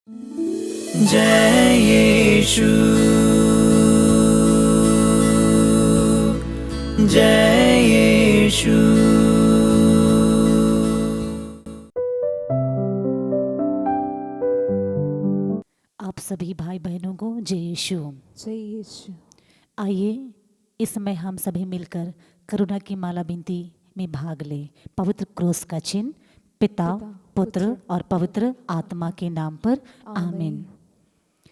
जय यीशु, जय यीशु। आप सभी भाई बहनों को जय यीशु। जय यीशु। आइए इस समय हम सभी मिलकर करुणा की माला बिनती में भाग लें। पवित्र क्रूस का चिन्ह पिता, पुत्र और पवित्र आत्मा के नाम पर आमीन।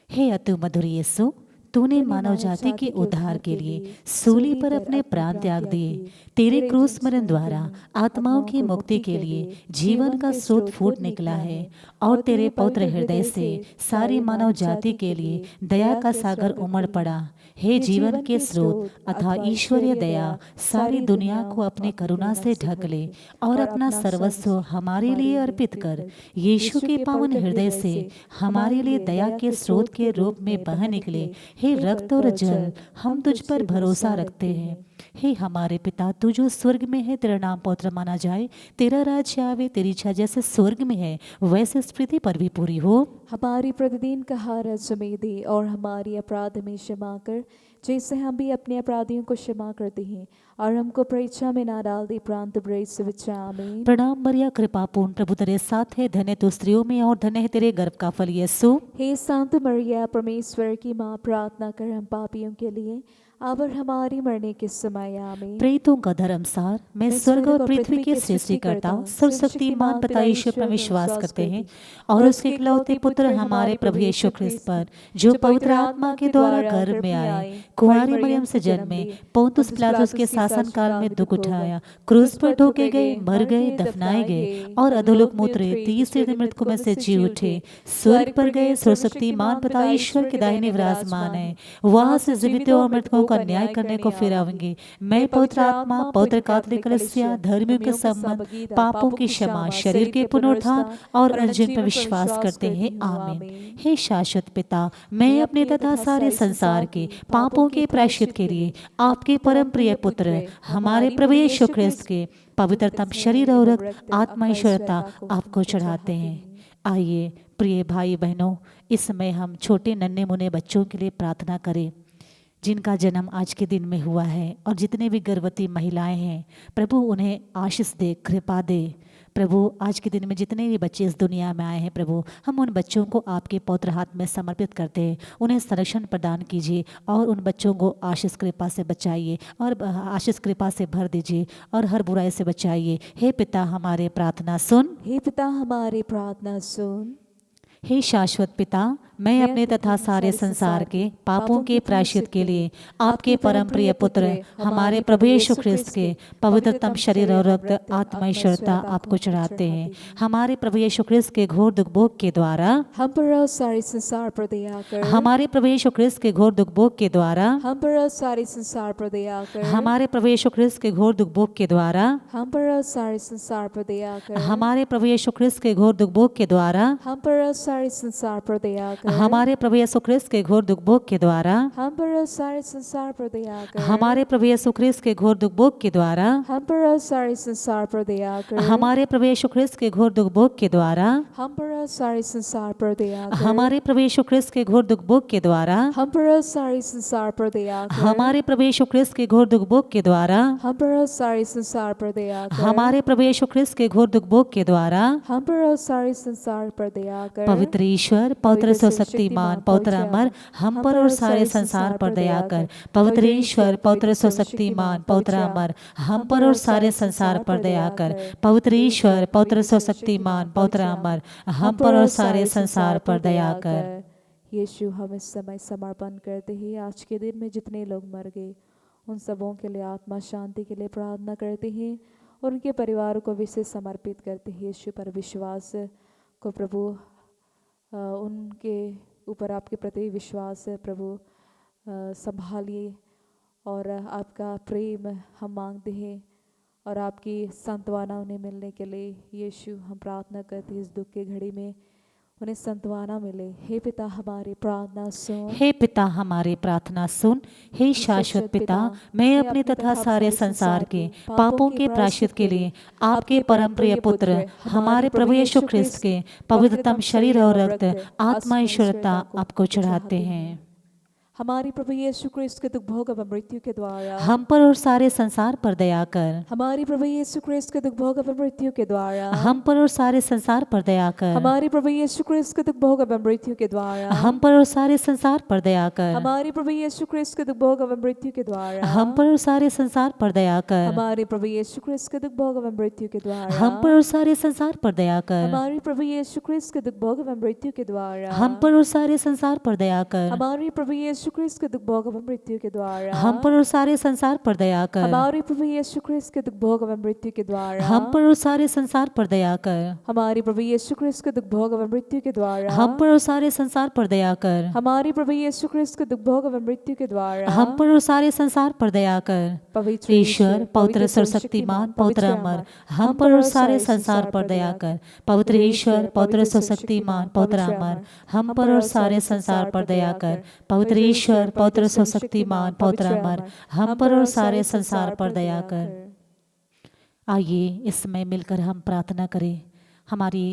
हे अतु मधुर यीशु, तूने मानव जाति के उद्धार के लिए सूली पर अपने प्राण त्याग दिए। तेरे क्रूस मरण द्वारा आत्माओं की मुक्ति के लिए जीवन का स्रोत फूट निकला है और तेरे पवित्र हृदय से सारी मानव जाति के लिए दया का सागर उमड़ पड़ा। हे जीवन के स्रोत अथवा ईश्वरीय दया, सारी दुनिया को अपनी करुणा से ढक ले और अपना सर्वस्व हमारे लिए अर्पित कर। यीशु के पावन हृदय से हमारे लिए दया के स्रोत के रूप में बह निकले। हे रक्त और जल, हम तुझ पर भरोसा रखते हैं। हे हमारे पिता, तू जो स्वर्ग में है, तेरा नाम पवित्र माना जाए। तेरा राज्य आवे, तेरी इच्छा जैसे स्वर्ग में है वैसे इस पृथ्वी पर भी पूरी हो। हमारी प्रतिदिन का आहार हमें दे और हमारी अपराध में क्षमा कर, जैसे हम भी अपने अपराधियों को क्षमा करते हैं, और हमको परीक्षा में ना डाल दे, परंतु बुराई से बचा। आमीन। प्रणाम मरिया, कृपा पूर्ण, प्रभु तेरे साथ है। धन्य तू स्त्रियों में और धन्य है तेरे गर्भ का फल यीशु। हे संत मरिया, परमेश्वर की माँ, प्रार्थना कर हम पापियों के लिए अब और हमारी मरने के समय। आमीन। प्रेतों का धर्मसार, मैं स्वर्ग और पृथ्वी के सृष्टिकर्ता सर्वशक्तिमान पिता ईश्वर पर विश्वास करते हैं और उसके इकलौते पुत्र हमारे प्रभु यीशु ख्रिस्त पर, जो पवित्र आत्मा के द्वारा गर्भ में आए, कुंवारी मरियम से जन्मे, पोंतुस पिलातुस के शासन काल में दुख उठाया, क्रूस पर ठोके गए, मर गए, दफनाए गए और अधोलोक में उतरे, तीसरे दिन मृतकों में से जी उठे, स्वर्ग पर गए, सर्वशक्तिमान पिता ईश्वर के दाहिने विराजमान है, वहां से जीवितों और मृतकों का न्याय करने को फिर आवेंगे। मैं पवित्र आत्मा, पवित्र कैथोलिक कलीसिया, धर्मियों के संबंध, पापों की क्षमा, शरीर के पुनरुत्थान और अनंत पर विश्वास करते हैं। आमीन। हे शाश्वत पिता, मैं अपने तथा सारे संसार के पापों के प्रायश्चित के लिए आपके परम प्रिय पुत्र हमारे प्रभु यीशु ख्रिस्त के पवित्रतम शरीर और रक्त, आत्मा ईश्वरता आपको चढ़ाते हैं। आइए प्रिय भाई बहनों, इस समय हम छोटे नन्हे मुन्ने बच्चों के लिए प्रार्थना करें जिनका जन्म आज के दिन में हुआ है, और जितने भी गर्भवती महिलाएं हैं, प्रभु उन्हें आशीष दे, कृपा दे। प्रभु आज के दिन में जितने भी बच्चे इस दुनिया में आए हैं, प्रभु हम उन बच्चों को आपके पवित्र हाथ में समर्पित करते हैं। उन्हें संरक्षण प्रदान कीजिए और उन बच्चों को आशीष कृपा से बचाइए और आशीष कृपा से भर दीजिए और हर बुराई से बचाइए। हे पिता हमारे प्रार्थना सुन। हे पिता हमारी प्रार्थना सुन। हे शाश्वत पिता, मैं अपने तथा सारे संसार के पापों के प्रायश्चित के लिए आपके परम प्रिय पुत्र हमारे प्रभु यीशु ख्रिस्त के पवित्रतम शरीर और रक्त, आत्मा ईश्वरता आपको चढ़ाते हैं। हमारे प्रभु यीशु ख्रिस्त के घोर दुख भोग के द्वारा हम पर और सारे संसार पर दया कर। हमारे प्रभु यीशु ख्रिस्त के घोर दुख भोग के द्वारा हम पर और सारे संसार पर दया कर। हमारे प्रभु यीशु ख्रिस्त के घोर दुख भोग के द्वारा हम पर और सारे संसार पर दया कर। हमारे प्रभु यीशु ख्रिस्त के घोर दुख भोग के द्वारा हम पर और सारे संसार पर दया कर। हमारे प्रभु यीशु ख्रिस्त के घोर दुख भोग के द्वारा हम पर और सारे संसार पर दया कर। हमारे प्रभु यीशु ख्रिस्त के घोर दुख भोग के द्वारा हम पर और सारे संसार पर दया कर। हमारे प्रभु यीशु ख्रिस्त के घोर दुख भोग के द्वारा हम पर और सारे संसार पर दया कर। हमारे प्रभु यीशु ख्रिस्त के घोर दुख भोग के द्वारा हम पर और सारे संसार पर दया कर। हमारे प्रभु यीशु ख्रिस्त के घोर दुख भोग के द्वारा हम पर और सारे संसार पर दया कर। हमारे प्रभु यीशु ख्रिस्त के घोर दुख भोग के द्वारा हम पर और सारे संसार पर दया कर। पवित्र ईश्वर, पवित्र सर्वशक्तिमान, पवित्र अमर, हम पर और सारे संसार पर दया कर। पवित्र ईश्वर, पवित्र सर्वशक्तिमान, पवित्र अमर, हम पर और सारे संसार पर दया कर। पवित्र ईश्वर, पवित्र सर्वशक्तिमान, पवित्र अमर, हम पर और सारे संसार पर दया कर। यीशु, हम इस समय समर्पण करते हैं आज के दिन में जितने लोग मर गए उन सबों के लिए आत्मा शांति के लिए प्रार्थना करते हैं और उनके परिवारों को विशेष समर्पित करते हैं। यीशु पर विश्वास को प्रभु, उनके ऊपर आपके प्रति विश्वास है प्रभु, संभालिए और आपका प्रेम हम मांगते हैं और आपकी सांत्वना उन्हें मिलने के लिए यीशु हम प्रार्थना करते हैं। इस दुख की घड़ी में उन्हें सांत्वना मिले। हे पिता हमारी प्रार्थना सुन। हे पिता हमारे प्रार्थना सुन। हे शाश्वत पिता, मैं अपने तथा सारे संसार के पापों के प्रायश्चित के लिए आपके परम प्रिय पुत्र हमारे प्रभु यीशु ख्रिस्त के पवित्रतम शरीर और रक्त आत्मा ईश्वरता आपको चढ़ाते हैं। हमारी प्रभु यीशु ख्रिस्त के दुख भोग एवं मृत्यु के द्वारा हम पर और सारे संसार पर दया कर। हमारी प्रभु यीशु ख्रिस्त के दुख भोग एवं मृत्यु के द्वारा हम पर और सारे संसार पर दया कर। हमारी प्रभु यीशु ख्रिस्त के दुख भोग एवं मृत्यु के द्वारा हम पर और सारे संसार पर दया कर। हमारी प्रभु यीशु ख्रिस्त के दुख भोग एवं मृत्यु के द्वारा हम पर और सारे संसार पर दया कर। हमारे प्रभु यीशु ख्रिस्त के दुख भोग एवं मृत्यु के द्वारा हम पर और सारे संसार पर दया कर। हमारी प्रभु यीशु ख्रिस्त के दुख भोग एवं मृत्यु के द्वारा हम पर और सारे संसार पर दया कर। हमारी प्रभु यीशु ख्रिस्त के दुख भोग एवं मृत्यु के द्वारा हम पर और सारे संसार पर दया कर। हमारी प्रभु यीशु ख्रिस्त के दुख भोग एवं मृत्यु के द्वारा हम पर और सारे संसार पर दया कर। हमारी प्रभु यीशु ख्रिस्त के दुख भोग एवं मृत्यु के द्वारा हम पर और सारे संसार पर दया कर। हमारी प्रभु यीशु ख्रिस्त के दुख भोग एवं मृत्यु के द्वारा हम पर और सारे संसार पर दया कर। पवित्र ईश्वर पवित्र सर्वशक्तिमान पवित्र अमर, हम पर और सारे संसार पर दया कर। पवित्र ईश्वर पवित्र सर्वशक्तिमान पवित्र अमर, हम पर और सारे संसार पर दया कर। पवित्र ईश्वर पवित्र सर्वशक्तिमान पवित्र अमर, हम पर और सारे संसार पर दया कर। आइए इस समय मिलकर हम प्रार्थना करें। हमारी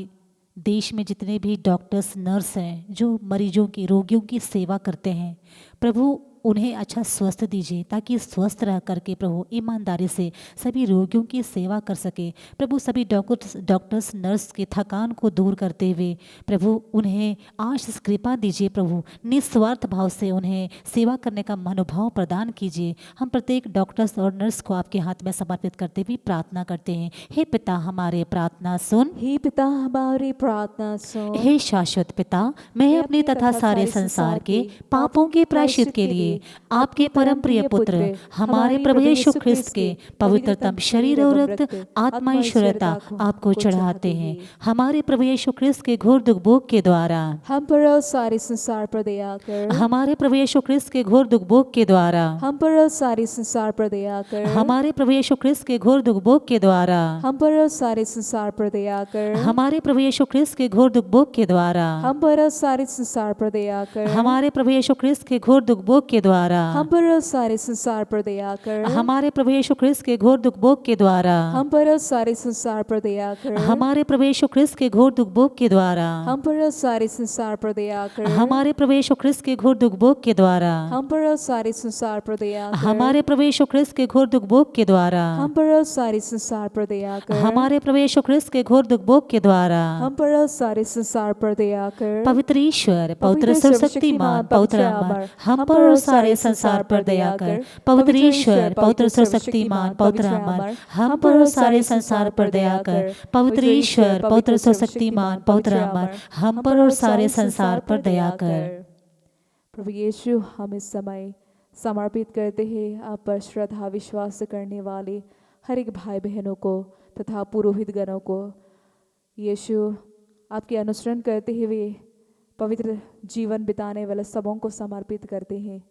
देश में जितने भी डॉक्टर्स नर्स हैं जो मरीजों की रोगियों की सेवा करते हैं, प्रभु उन्हें अच्छा स्वस्थ दीजिए ताकि स्वस्थ रह करके प्रभु ईमानदारी से सभी रोगियों की सेवा कर सके। प्रभु सभी डॉक्टर्स नर्स के थकान को दूर करते हुए प्रभु उन्हें आशीष कृपा दीजिए। प्रभु निस्वार्थ भाव से उन्हें सेवा करने का मनोभाव प्रदान कीजिए। हम प्रत्येक डॉक्टर्स और नर्स को आपके हाथ में समर्पित करते हुए प्रार्थना करते हैं। हे पिता हमारे प्रार्थना सुन। हे पिता हमारी प्रार्थना सुन। हे शाश्वत पिता, मैं अपने तथा सारे संसार के पापों के प्रायश्चित के लिए आपके परम प्रिय पुत्र हमारे प्रभु यीशु ख्रिस्त के पवित्रतम शरीर और रक्त आत्मा ईश्वरता आपको चढ़ाते हैं। हमारे प्रभु यीशु ख्रिस्त के घोर दुख भोग के द्वारा हम पर और सारे संसार पर दया कर। हमारे प्रभु यीशु ख्रिस्त के घोर दुख भोग के द्वारा हम पर और सारे संसार पर दया कर। हमारे प्रभु यीशु ख्रिस्त के घोर दुख भोग के द्वारा हम पर और सारे संसार पर दया कर। हमारे प्रभु यीशु ख्रिस्त के घोर दुख भोग के द्वारा हम पर और सारे संसार पर दया कर। हमारे प्रभु यीशु ख्रिस्त के घोर दुख भोग के द्वारा हम पर और सारे संसार पर दया कर। हमारे प्रभु यीशु ख्रिस्त के घोर दुख भोग के द्वारा हम पर और सारे संसार पर दया कर। हमारे प्रभु यीशु ख्रिस्त के घोर दुख भोग के द्वारा हम पर और सारे संसार पर दया कर। हमारे प्रभु यीशु ख्रिस्त के घोर दुख भोग के द्वारा हम पर और सारे संसार पर दया कर। हमारे प्रभु यीशु ख्रिस्त के घोर दुख भोग के द्वारा हम पर और सारे संसार पर दया कर। हमारे प्रभु यीशु ख्रिस्त के घोर दुख भोग के द्वारा हम पर और सारे संसार पर दया कर। पवित्र ईश्वर पवित्र सर्वशक्तिमान पवित्र अमर, हम पर और सारे संसार पर दया कर। पवित्र ईश्वर पवित्र सर्वशक्तिमान पवित्र अमर, हम पर और सारे संसार पर दया कर। पवित्र ईश्वर पवित्र सर्वशक्तिमान पवित्र अमर, हम पर और सारे संसार पर दया कर। प्रभु यीशु, हम इस समय समर्पित करते हैं आप पर श्रद्धा विश्वास करने वाले हर एक भाई बहनों को तथा पुरोहित गणों को। यीशु, आपके अनुसरण करते हुए पवित्र जीवन बिताने वाले सबों को समर्पित करते हैं।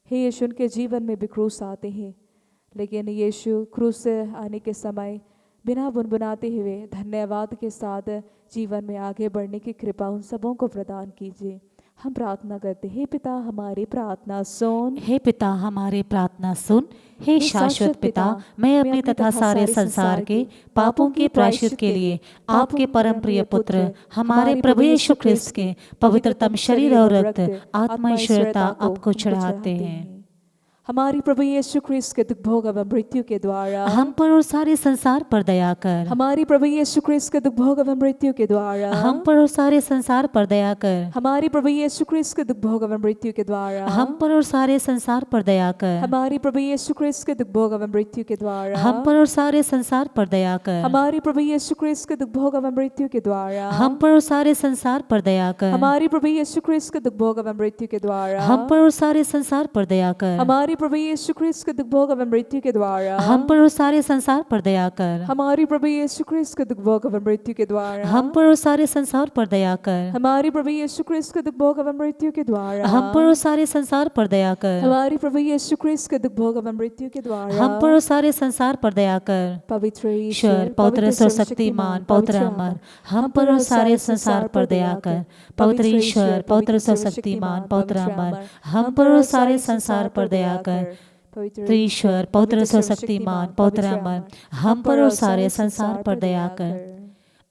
हे यीशु, उनके जीवन में भी क्रूस आते हैं, लेकिन यीशु क्रूस से आने के समय बिना बुनबुनाते हुए धन्यवाद के साथ जीवन में आगे बढ़ने की कृपा उन सबों को प्रदान कीजिए। हम प्रार्थना करते हैं, पिता हमारी प्रार्थना सुन। हे पिता हमारे प्रार्थना सुन। हे शाश्वत पिता, मैं अपने तथा सारे संसार के पापों के प्रायश्चित के लिए आपके परम प्रिय पुत्र हमारे प्रभु यीशु ख्रिस्त के पवित्रतम शरीर और रक्त आत्मा ईश्वरता आपको चढ़ाते हैं। हमारी प्रभु यीशु ख्रिस्त के दुख भोग एवं मृत्यु के द्वारा हम पर और सारे संसार पर दया कर। हमारी प्रभु यीशु ख्रिस्त के दुख भोग एवं मृत्यु के द्वारा हम पर और सारे संसार पर दया कर। हमारी प्रभु यीशु ख्रिस्त के दुख भोग एवं मृत्यु के द्वारा हम पर और सारे संसार पर दया कर। हमारी प्रभु यीशु ख्रिस्त के दुख भोग एवं मृत्यु के द्वारा हम पर और सारे संसार पर दया कर। हमारी प्रभु यीशु ख्रिस्त के दुख भोग एवं मृत्यु के द्वारा हम पर और सारे संसार पर दया कर। हमारी प्रभु यीशु ख्रिस्त के दुख भोग एवं मृत्यु के द्वारा हम पर और सारे संसार पर दया कर। हमारी प्रभु यीशु ख्रिस्त के दुख भोग एवं मृत्यु के द्वारा हम पर और सारे संसार पर दया कर। हमारी प्रभु यीशु ख्रिस्त के दुख भोग एवं मृत्यु के द्वारा हम पर और सारे संसार पर दया कर। हमारी प्रभु यीशु ख्रिस्त के दुख भोग एवं मृत्यु के द्वारा हम पर और सारे संसार पर दया कर। हमारी प्रभु यीशु ख्रिस्त के दुख भोग एवं मृत्यु के द्वारा हम पर और सारे संसार पर दया कर। पवित्र ईश्वर पवित्र सर्वशक्तिमान पवित्र अमर, हम पर और सारे संसार पर दया कर। पवित्र ईश्वर पवित्र सर्वशक्तिमान पवित्र अमर, हम पर और सारे संसार पर दया कर। पवित्र ईश्वर पवित्र सर्वशक्तिमान पवित्र अमर, हम पर और सारे संसार पर दया कर।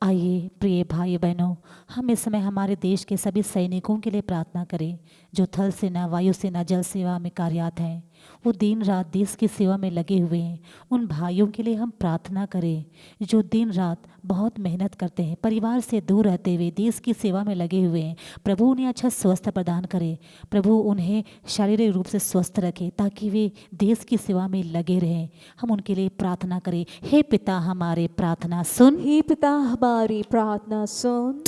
आइए प्रिय भाई बहनों, हम इस समय हमारे देश के सभी सैनिकों के लिए प्रार्थना करें जो थल सेना, वायु सेना, जल सेवा में कार्यरत हैं। वो दिन रात देश की सेवा में लगे हुए हैं। उन भाइयों के लिए हम प्रार्थना करें जो दिन रात बहुत मेहनत करते हैं, परिवार से दूर रहते हुए देश की सेवा में लगे हुए हैं। प्रभु उन्हें अच्छा स्वस्थ प्रदान करे। प्रभु उन्हें शारीरिक रूप से स्वस्थ रखे ताकि वे देश की सेवा में लगे रहें। हम उनके लिए प्रार्थना करें। हे पिता हमारे प्रार्थना सुन। हे पिता हमारी प्रार्थना सुन।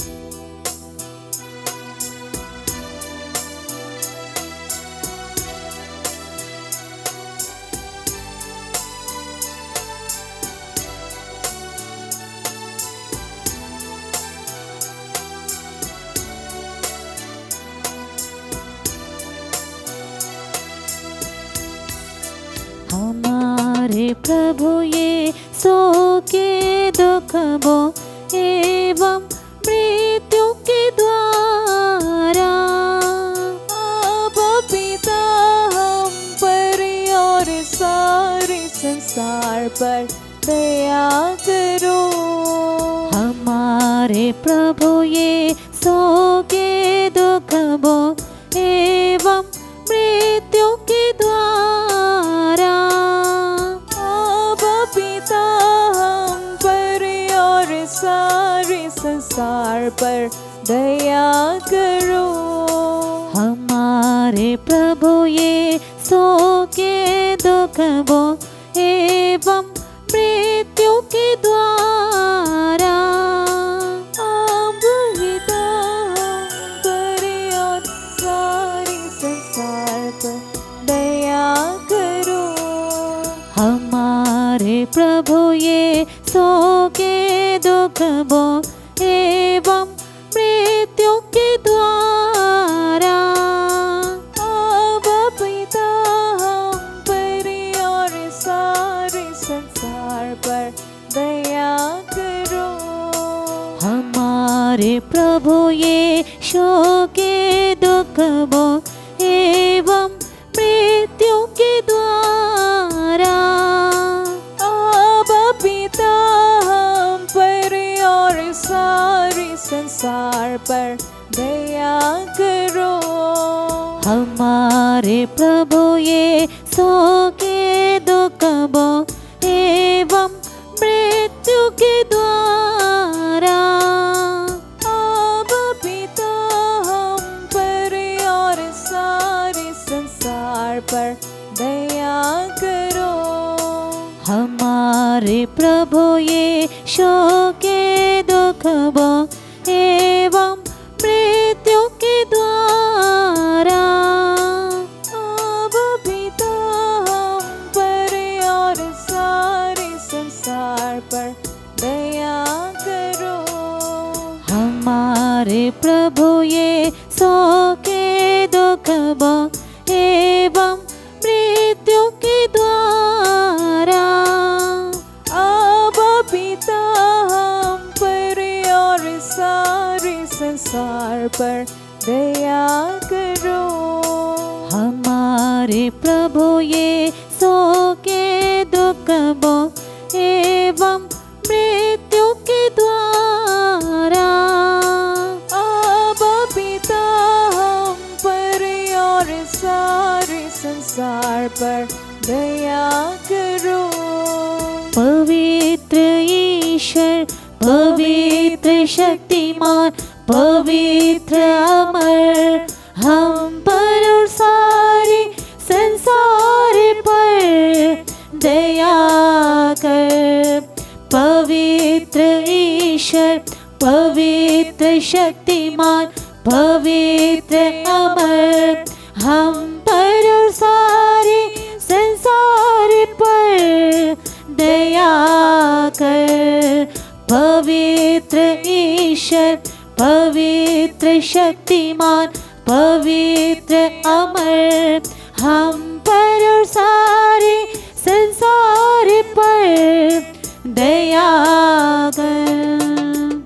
हमारे प्रभु ये सो के दुख भो एवं मृत्यु के द्वारा अब पिता हम पर और सारे संसार पर दया करो। हमारे प्रभु ये सो के दुख भो एवं मृत्यु के द्वारा अब पिता हम पर और सारे संसार पर दया करो। हमारे प्रभु ये सो के दुख भो एवं मृत्यु के द्वारा अब पिता हम पर और सारे संसार पर दया करो। हमारे प्रभु ये सो के दुख भो एवं मृत्यु के द्वारा अब पिता हम पर और सारे संसार पर दया करो। हमारे प्रभु ये शो के दुख भो एवं मृत्यु के द्वारा अब पिता हम पर और सारे संसार पर दया करो। हमारे प्रभु ये सो के दुख भो एवं मृत्यु के द्वारा अब पिता हम पर और सारे संसार पर दया करो। हमारे प्रभु ये शो के दुख भो एवं मृत्यु के द्वारा अब पिता हम पर और सारे संसार पर दया करो। हमारे प्रभु ये सो के दुख भो एवं मृत्यु के द्वारा अब पिता हम पर और सारे संसार पर दया करो। हमारे प्रभु ये सो के दुख भो एवं मृत्यु के द्वारा अब पिता हम पर और सारे संसार पर दया करो। पवित्र ईश्वर पवित्र शक्तिमान पवित्र अमर, हम पर और सारे संसार पर दया कर। पवित्र ईश्वर पवित्र शक्तिमान पवित्र अमर, हम पर और सारे परमेश्वर पवित्र शक्तिमान पवित्र अमर हम पर और सारे संसार पर दया कर।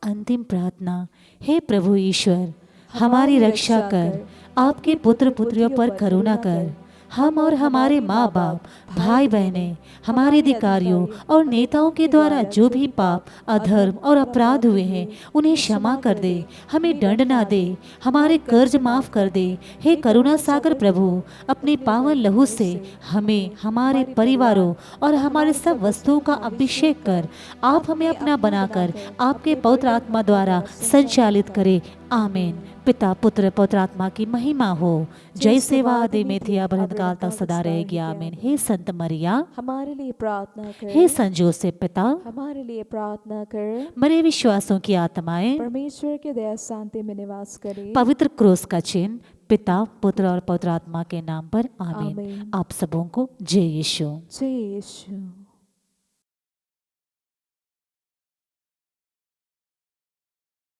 अंतिम प्रार्थना। हे प्रभु ईश्वर, हमारी रक्षा कर, आपके पुत्र पुत्रियों पर करुणा कर। हम और हमारे माँ बाप, भाई बहनें, हमारे अधिकारियों और नेताओं के द्वारा जो भी पाप, अधर्म और अपराध हुए हैं उन्हें क्षमा कर दे, हमें दंड ना दे, हमारे कर्ज माफ कर दे। हे करुणा सागर प्रभु, अपने पावन लहू से हमें, हमारे परिवारों और हमारे सब वस्तुओं का अभिषेक कर। आप हमें अपना बनाकर आपके पवित्र आत्मा द्वारा संचालित करें। आमीन। पिता पुत्र पवित्र आत्मा की महिमा हो, जय सेवा आदि में थी अब काल तक सदा रहेगी। आमीन। हे संत मरिया, हमारे लिए प्रार्थना कर। हे संत जोसेफ पिता, हमारे लिए प्रार्थना कर। मरे विश्वासों की आत्माएं परमेश्वर के दया शांति में निवास करे। पवित्र क्रूस का चिन्ह पिता पुत्र और पवित्र आत्मा के नाम पर। आमीन। आमीन। आप सबों को जय यीशु। जय यीशु।